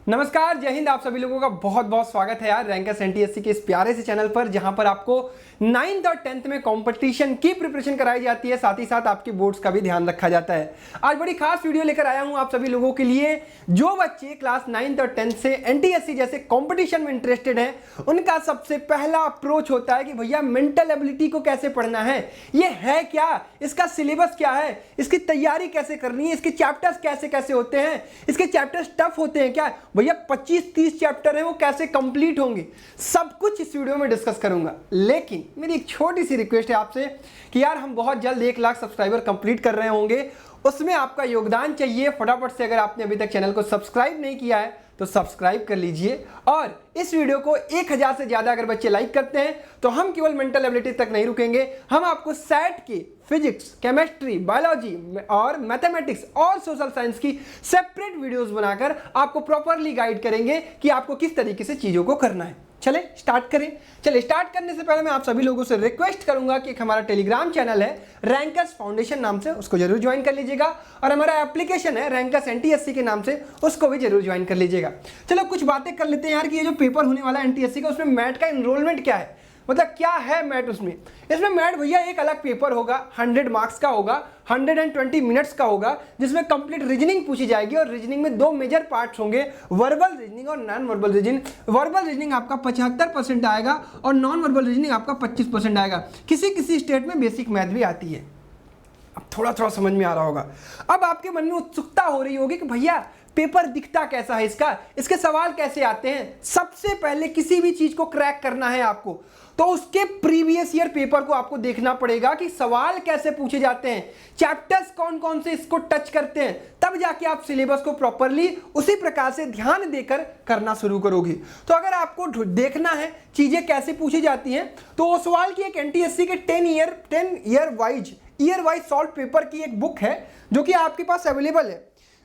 नमस्कार, जय हिंद। आप सभी लोगों का बहुत बहुत स्वागत है यार रैंकर्स एनटीएससी के इस प्यारे से चैनल पर, जहां पर आपको 9th और 10th में कंपटीशन की प्रिपरेशन कराई जाती है, साथ ही साथ आपके बोर्ड्स का भी ध्यान रखा जाता है। आज बड़ी खास वीडियो लेकर आया हूं आप सभी लोगों के लिए। जो बच्चे क्लास 9th और 10th से एनटीएससी जैसे कंपटीशन में इंटरेस्टेड हैं, उनका सबसे पहला अप्रोच होता है कि भैया मेंटल एबिलिटी को कैसे पढ़ना है, ये है क्या, इसका सिलेबस क्या है, इसकी तैयारी कैसे करनी है, इसके चैप्टर्स कैसे कैसे होते हैं, इसके चैप्टर्स टफ होते हैं क्या, भैया 25-30 चैप्टर हैं वो कैसे कंप्लीट होंगे, सब कुछ इस वीडियो में डिस्कस करूंगा। लेकिन मेरी एक छोटी सी रिक्वेस्ट है आपसे कि यार हम बहुत जल्द 1 लाख सब्सक्राइबर कंप्लीट कर रहे होंगे, उसमें आपका योगदान चाहिए। फटाफट से अगर आपने अभी तक चैनल को सब्सक्राइब नहीं किया है तो सब्सक्राइब कर लीजिए, और इस वीडियो को 1000 से ज्यादा अगर बच्चे लाइक करते हैं तो हम केवल मेंटल एबिलिटी तक नहीं रुकेंगे, हम आपको सैट की फिजिक्स, केमिस्ट्री, बायोलॉजी और मैथमेटिक्स और सोशल साइंस की सेपरेट वीडियोस बनाकर आपको प्रॉपरली गाइड करेंगे कि आपको किस तरीके से चीजों को करना है। चले स्टार्ट करें। चले स्टार्ट करने से पहले मैं आप सभी लोगों से रिक्वेस्ट करूंगा कि एक हमारा टेलीग्राम चैनल है रैंकर्स फाउंडेशन नाम से, उसको जरूर ज्वाइन कर लीजिएगा, और हमारा एप्लीकेशन है रैंकर्स एनटीएससी के नाम से, उसको भी जरूर ज्वाइन कर लीजिएगा। चलो कुछ बातें कर लेते हैं यार कि ये जो पेपर होने वाला है एनटीएससी का, उसमें मैट का एनरोलमेंट क्या है, मतलब क्या है मैट उसमें। इसमें मैट भैया एक अलग पेपर होगा, 100 मार्क्स का होगा, 120 मिनट्स का होगा, जिसमें कंप्लीट रीजनिंग पूछी जाएगी, और रीजनिंग में 2 मेजर पार्ट्स होंगे, वर्बल रीजनिंग और non verbal reasoning. Verbal reasoning आपका 75% आएगा और नॉन वर्बल रीजनिंग आपका 25% आएगा। किसी किसी स्टेट में बेसिक मैथ भी आती है। अब थोड़ा थोड़ा समझ में आ रहा होगा। अब आपके मन में उत्सुकता हो रही होगी कि भैया पेपर दिखता कैसा है इसका, इसके सवाल कैसे आते हैं। सबसे पहले किसी भी चीज को क्रैक करना है आपको, तो उसके प्रीवियस ईयर पेपर को आपको देखना पड़ेगा कि सवाल कैसे पूछे जाते हैं, चैप्टर्स कौन कौन से इसको टच करते हैं, तब जाके आप सिलेबस को प्रॉपरली उसी प्रकार से ध्यान देकर करना शुरू करोगे। तो अगर आपको देखना है चीजें कैसे पूछी जाती हैं, तो वो सवाल की एक एनटीएससी के 10 ईयर वाइज सॉल्व पेपर की एक बुक है जो कि आपके पास अवेलेबल है।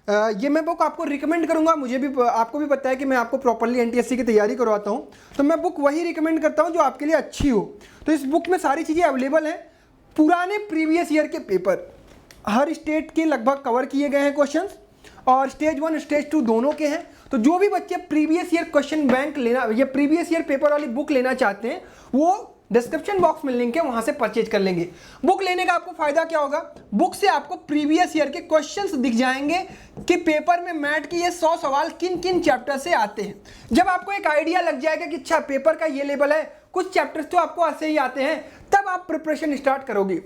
ये मैं बुक आपको रिकमेंड करूंगा। मुझे भी, आपको भी पता है कि मैं आपको प्रॉपर्ली एनटीएससी की तैयारी करवाता हूं, तो मैं बुक वही रिकमेंड करता हूं जो आपके लिए अच्छी हो। तो इस बुक में सारी चीज़ें अवेलेबल हैं, पुराने प्रीवियस ईयर के पेपर हर स्टेट के लगभग कवर किए गए हैं क्वेश्चंस, और स्टेज 1 स्टेज 2 दोनों के हैं। तो जो भी बच्चे प्रीवियस ईयर क्वेश्चन बैंक लेना या प्रीवियस ईयर पेपर वाली बुक लेना चाहते हैं, वो डिस्क्रिप्शन बॉक्स में लिंक है, वहां से परचेज कर लेंगे। बुक लेने का आपको फायदा क्या होगा, बुक से आपको प्रीवियस ईयर के क्वेश्चंस दिख जाएंगे कि पेपर में मैट के ये 100 सवाल किन किन चैप्टर से आते हैं। जब आपको एक आइडिया लग जाएगा कि अच्छा पेपर का ये लेवल है, कुछ चैप्टर्स तो आपको ऐसे ही आते हैं, तब आप प्रिपरेशन स्टार्ट करोगे।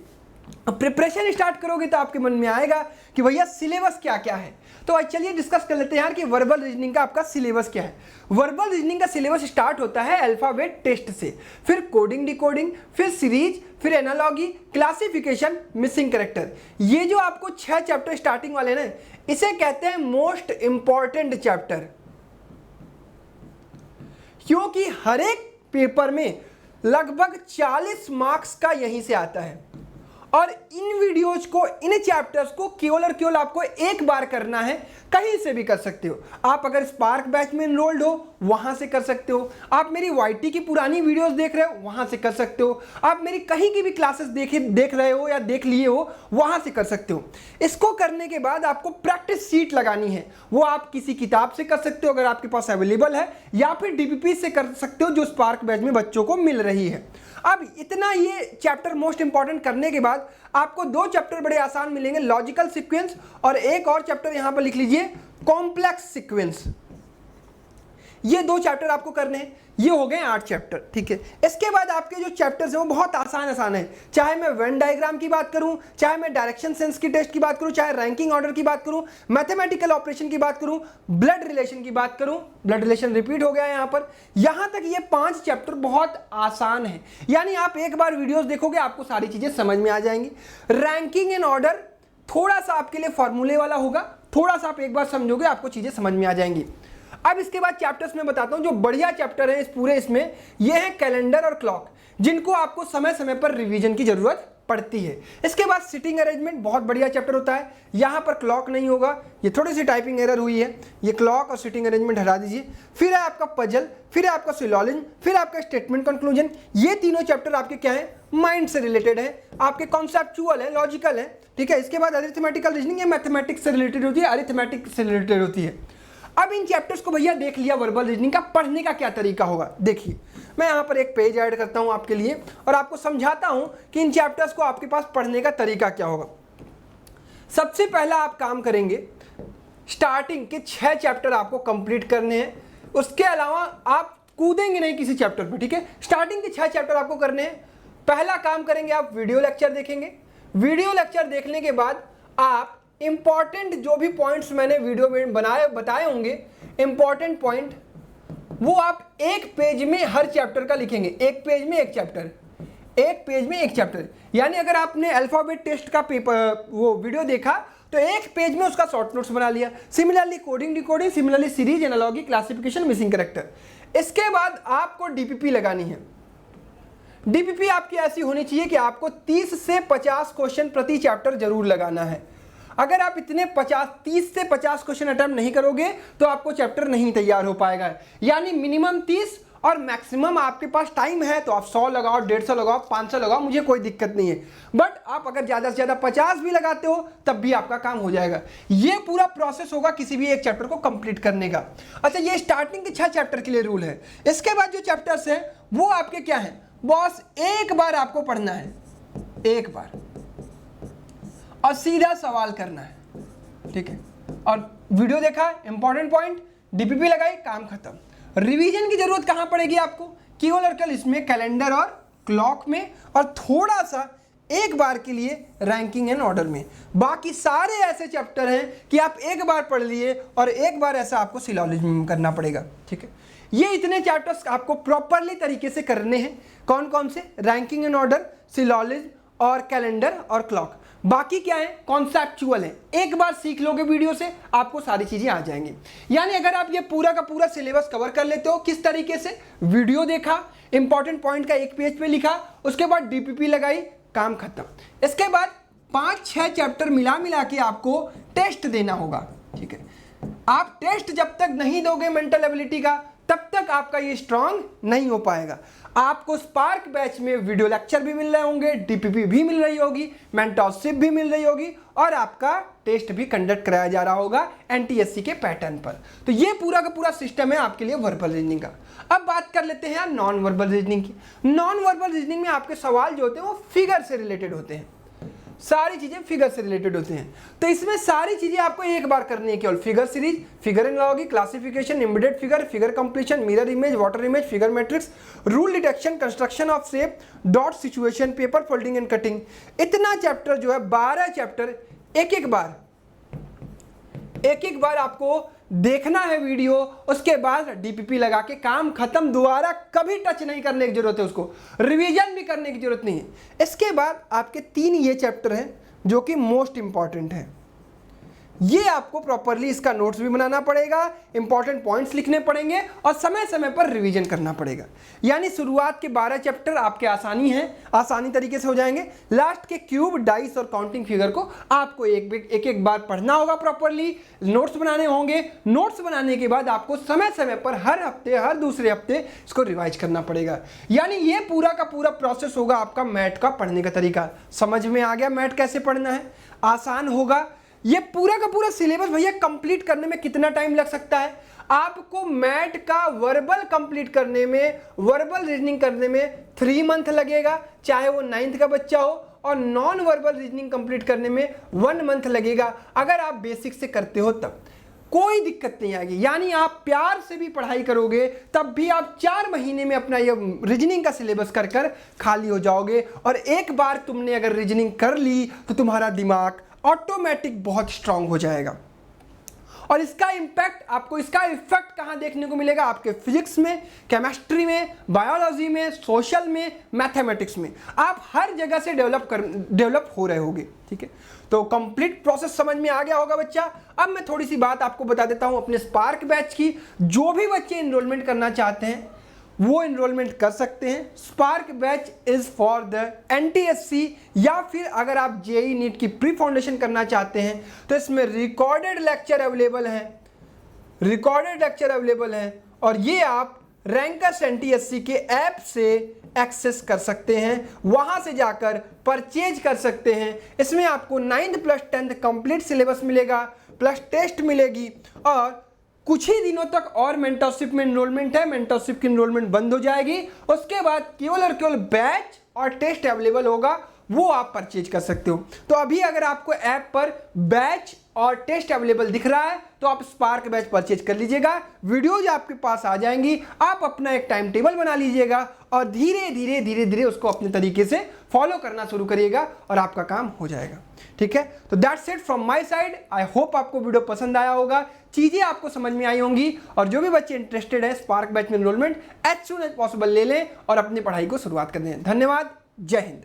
अब प्रिपरेशन स्टार्ट करोगे तो आपके मन में आएगा कि भैया सिलेबस क्या क्या है। तो आज चलिए डिस्कस कर लेते हैं यार कि वर्बल रीजनिंग का आपका सिलेबस क्या है। वर्बल रीजनिंग का सिलेबस स्टार्ट होता है अल्फाबेट टेस्ट से, फिर कोडिंग डिकोडिंग, फिर सीरीज, फिर एनालॉजी, क्लासिफिकेशन, मिसिंग कैरेक्टर। ये जो आपको 6 चैप्टर स्टार्टिंग वाले ना, इसे कहते हैं मोस्ट इंपॉर्टेंट चैप्टर, क्योंकि हर एक पेपर में लगभग 40 मार्क्स का यहीं से आता है। और इन वीडियोज को, इन चैप्टर्स को केवल और केवल आपको एक बार करना है, कहीं से भी कर सकते हो। आप अगर स्पार्क बैच में एनरोल्ड हो वहां से कर सकते हो, आप मेरी वाईटी की पुरानी वीडियोस देख रहे हो वहां से कर सकते हो, आप मेरी कहीं की भी क्लासेस देख रहे हो या देख लिए हो वहां से कर सकते हो। इसको करने के बाद आपको प्रैक्टिस शीट लगानी है, वो आप किसी किताब से कर सकते हो अगर आपके पास अवेलेबल है, या फिर डीपीपी से कर सकते हो जो स्पार्क बैच में बच्चों को मिल रही है। अब इतना ये चैप्टर मोस्ट इंपॉर्टेंट करने के बाद आपको 2 चैप्टर बड़े आसान मिलेंगे, लॉजिकल सीक्वेंस, और एक और चैप्टर यहां पर लिख लीजिए कॉम्प्लेक्स सीक्वेंस। ये 2 चैप्टर आपको करने हैं। ये हो गए 8 चैप्टर, ठीक है। इसके बाद आपके जो चैप्टर्स हैं वो बहुत आसान है, चाहे मैं वेन डायग्राम की बात करूं, चाहे मैं डायरेक्शन सेंस की टेस्ट की बात करूं, चाहे रैंकिंग ऑर्डर की बात करूं, मैथमेटिकल ऑपरेशन की बात करूं, ब्लड रिलेशन की बात करूं। ब्लड रिलेशन रिपीट हो गया है यहां पर। यहां तक ये 5 चैप्टर बहुत आसान है, यानी आप एक बार वीडियोस देखोगे आपको सारी चीजें समझ में आ जाएंगी। रैंकिंग एंड ऑर्डर थोड़ा सा आपके लिए फॉर्मूले वाला होगा, थोड़ा सा आप एक बार समझोगे आपको चीजें समझ में आ जाएंगी। अब इसके बाद चैप्टर्स में बताता हूं जो बढ़िया चैप्टर है इस पूरे, इसमें ये है कैलेंडर और क्लॉक, जिनको आपको समय समय पर रिवीजन की जरूरत पड़ती है। इसके बाद सिटिंग अरेंजमेंट बहुत बढ़िया चैप्टर होता है, यहां पर क्लॉक नहीं होगा, ये थोड़ी सी टाइपिंग एरर हुई है, ये क्लॉक और सिटिंग अरेंजमेंट हटा दीजिए। फिर है आपका पजल, फिर है आपका सिलॉजिज्म, फिर आपका स्टेटमेंट कंक्लूजन। ये तीनों चैप्टर आपके क्या है, माइंड से रिलेटेड है, आपके कॉन्सेप्चुअल है, लॉजिकल है, ठीक है। इसके बाद अरिथमेटिकल रीजनिंग, ये मैथमेटिक्स से रिलेटेड होती है, अरिथमेटिक से रिलेटेड होती है। अब इन चैप्टर्स को भैया देख लिया वर्बल रीजनिंग का, पढ़ने का क्या तरीका होगा। देखिए मैं यहाँ पर एक पेज ऐड करता हूँ आपके लिए और आपको समझाता हूँ कि इन चैप्टर्स को आपके पास पढ़ने का तरीका क्या होगा। सबसे पहला आप काम करेंगे, स्टार्टिंग के 6 चैप्टर आपको कंप्लीट करने हैं, उसके अलावा आप कूदेंगे नहीं किसी चैप्टर पर, ठीक है। स्टार्टिंग के 6 चैप्टर आपको करने हैं। पहला काम करेंगे, आप वीडियो लेक्चर देखेंगे। वीडियो लेक्चर देखने के बाद आप इंपॉर्टेंट जो भी पॉइंट्स मैंने वीडियो में बताए होंगे, इंपॉर्टेंट पॉइंट, वो आप एक पेज में हर चैप्टर का लिखेंगे। एक पेज में एक चैप्टर, एक पेज में एक चैप्टर। यानी अगर आपने अल्फाबेट टेस्ट का पेपर वो वीडियो देखा तो एक पेज में उसका शॉर्ट नोट्स बना लिया। Similarly coding decoding, similarly series, analogy, classification, missing character. इसके बाद आपको डीपीपी लगानी है। डीपीपी आपकी ऐसी होनी चाहिए कि आपको 30 से 50 क्वेश्चन प्रति चैप्टर जरूर लगाना है। अगर आप इतने 30 से 50 क्वेश्चन अटेम्प्ट नहीं करोगे तो आपको चैप्टर नहीं तैयार हो पाएगा। यानी मिनिमम 30 और मैक्सिमम आपके पास टाइम है तो आप 100 लगाओ, 150 लगाओ, 500 लगाओ, मुझे कोई दिक्कत नहीं है। बट आप अगर ज़्यादा से ज़्यादा 50 भी लगाते हो तब भी आपका काम हो जाएगा। ये पूरा प्रोसेस होगा किसी भी एक चैप्टर को कंप्लीट करने का। अच्छा, ये स्टार्टिंग के 6 चैप्टर के लिए रूल है। इसके बाद जो चैप्टर्स हैं वो आपके क्या हैं, बॉस एक बार आपको पढ़ना है, एक बार, और सीधा सवाल करना है, ठीक है। और वीडियो देखा, इंपॉर्टेंट पॉइंट, डीपीपी लगाई, काम खत्म। रिवीजन की जरूरत कहां पड़ेगी आपको, केवल और केवल इसमें, कैलेंडर और क्लॉक में, और थोड़ा सा एक बार के लिए रैंकिंग एंड ऑर्डर में। बाकी सारे ऐसे चैप्टर हैं कि आप एक बार पढ़ लिए और एक बार ऐसा आपको सिलॉजिज्म करना पड़ेगा, ठीक है। ये इतने चैप्टर्स आपको प्रॉपरली तरीके से करने हैं। कौन कौन से, रैंकिंग एंड ऑर्डर, सिलॉजिज्म और कैलेंडर और क्लॉक। बाकी क्या है, कॉन्सेप्चुअल है। एक बार सीख लोगे वीडियो से आपको सारी चीजें आ जाएंगी। यानी अगर आप ये पूरा का पूरा सिलेबस कवर कर लेते हो, किस तरीके से, वीडियो देखा, इंपॉर्टेंट पॉइंट का एक पेज पे लिखा, उसके बाद डीपीपी लगाई, काम खत्म। इसके बाद 5-6 चैप्टर मिला के आपको टेस्ट देना होगा, ठीक है। आप टेस्ट जब तक नहीं दोगे मेंटल एबिलिटी का तब तक आपका ये स्ट्रांग नहीं हो पाएगा। आपको स्पार्क बैच में वीडियो लेक्चर भी मिल रहे होंगे, डीपीपी भी मिल रही होगी, मेंटरशिप भी मिल रही होगी, और आपका टेस्ट भी कंडक्ट कराया जा रहा होगा एनटीएससी के पैटर्न पर। तो ये पूरा का पूरा सिस्टम है आपके लिए वर्बल रीजनिंग का। अब बात कर लेते हैं नॉन वर्बल रीजनिंग की। नॉन वर्बल रीजनिंग में आपके सवाल जो होते हैं वो फिगर से रिलेटेड होते हैं, सारी चीजें फिगर से रिलेटेड होती हैं। तो इसमें सारी चीजें आपको एक बार करनी है, केवल figure series, figure analogy, classification, embedded figure, figure completion, mirror image, water image, figure matrix, rule detection, construction of shape, dot situation, paper folding and cutting. इतना चैप्टर जो है 12 चैप्टर एक एक बार आपको देखना है वीडियो, उसके बाद डीपीपी लगा के काम खत्म। दोबारा कभी टच नहीं करने की जरूरत है, उसको रिवीजन भी करने की जरूरत नहीं है। इसके बाद आपके 3 ये चैप्टर हैं जो कि मोस्ट इंपॉर्टेंट है। ये आपको प्रॉपरली इसका नोट्स भी बनाना पड़ेगा, इंपॉर्टेंट पॉइंट्स लिखने पड़ेंगे और समय समय पर रिवीजन करना पड़ेगा। यानी शुरुआत के 12 चैप्टर आपके आसानी तरीके से हो जाएंगे। लास्ट के क्यूब, डाइस और काउंटिंग फिगर को आपको एक बार पढ़ना होगा प्रॉपरली, नोट्स बनाने होंगे। नोट्स बनाने के बाद आपको समय समय पर हर हफ्ते, हर दूसरे हफ्ते इसको रिवाइज करना पड़ेगा। यानी ये पूरा का पूरा प्रोसेस होगा आपका मैथ का पढ़ने का तरीका। समझ में आ गया मैथ कैसे पढ़ना है, आसान होगा। ये पूरा का पूरा सिलेबस भैया कंप्लीट करने में कितना टाइम लग सकता है आपको? मैथ का वर्बल कंप्लीट करने में, वर्बल रीजनिंग करने में 3 मंथ लगेगा, चाहे वो 9th का बच्चा हो, और नॉन वर्बल रीजनिंग कंप्लीट करने में 1 मंथ लगेगा। अगर आप बेसिक से करते हो तब कोई दिक्कत नहीं आएगी। यानी आप प्यार से भी पढ़ाई करोगे तब भी आप 4 महीने में अपना ये रीजनिंग का सिलेबस कर खाली हो जाओगे। और एक बार तुमने अगर रीजनिंग कर ली तो तुम्हारा दिमाग ऑटोमेटिक बहुत स्ट्रांग हो जाएगा। और इसका इंपैक्ट आपको, इसका इफेक्ट कहां देखने को मिलेगा? आपके फिजिक्स में, केमिस्ट्री में, बायोलॉजी में, सोशल में, मैथमेटिक्स में। आप हर जगह से डेवलप हो रहे होगे, ठीक है। तो कंप्लीट प्रोसेस समझ में आ गया होगा बच्चा। अब मैं थोड़ी सी बात आपको बता देता हूं अपने स्पार्क बैच की। जो भी बच्चे एनरोलमेंट करना चाहते हैं वो एनरोलमेंट कर सकते हैं। Spark batch is for the NTSC, या फिर अगर आप जेई नीट की प्री फाउंडेशन करना चाहते हैं तो इसमें रिकॉर्डेड लेक्चर अवेलेबल हैं, और ये आप रैंकर्स एनटीएससी के ऐप से एक्सेस कर सकते हैं, वहां से जाकर परचेज कर सकते हैं। इसमें आपको 9th + 10th कंप्लीट सिलेबस मिलेगा, प्लस टेस्ट मिलेगी, और कुछ ही दिनों तक और मेंटरशिप में एनरोलमेंट है, मेंटरशिप की एनरोलमेंट बंद हो जाएगी। उसके बाद केवल और केवल बैच और टेस्ट अवेलेबल होगा, वो आप परचेज कर सकते हो। तो अभी अगर आपको ऐप पर बैच और टेस्ट अवेलेबल दिख रहा है तो आप स्पार्क बैच परचेज कर लीजिएगा। वीडियोज आपके पास आ जाएंगी, आप अपना एक टाइम टेबल बना लीजिएगा और धीरे धीरे धीरे धीरे उसको अपने तरीके से फॉलो करना शुरू करिएगा और आपका काम हो जाएगा। ठीक है, तो that's it from my side. I hope आपको वीडियो पसंद आया होगा, चीजें आपको समझ में आई होंगी, और जो भी बच्चे इंटरेस्टेड है स्पार्क बैच में enrolment as soon as possible ले लें और अपनी पढ़ाई को शुरुआत कर दें। धन्यवाद, जय हिंद।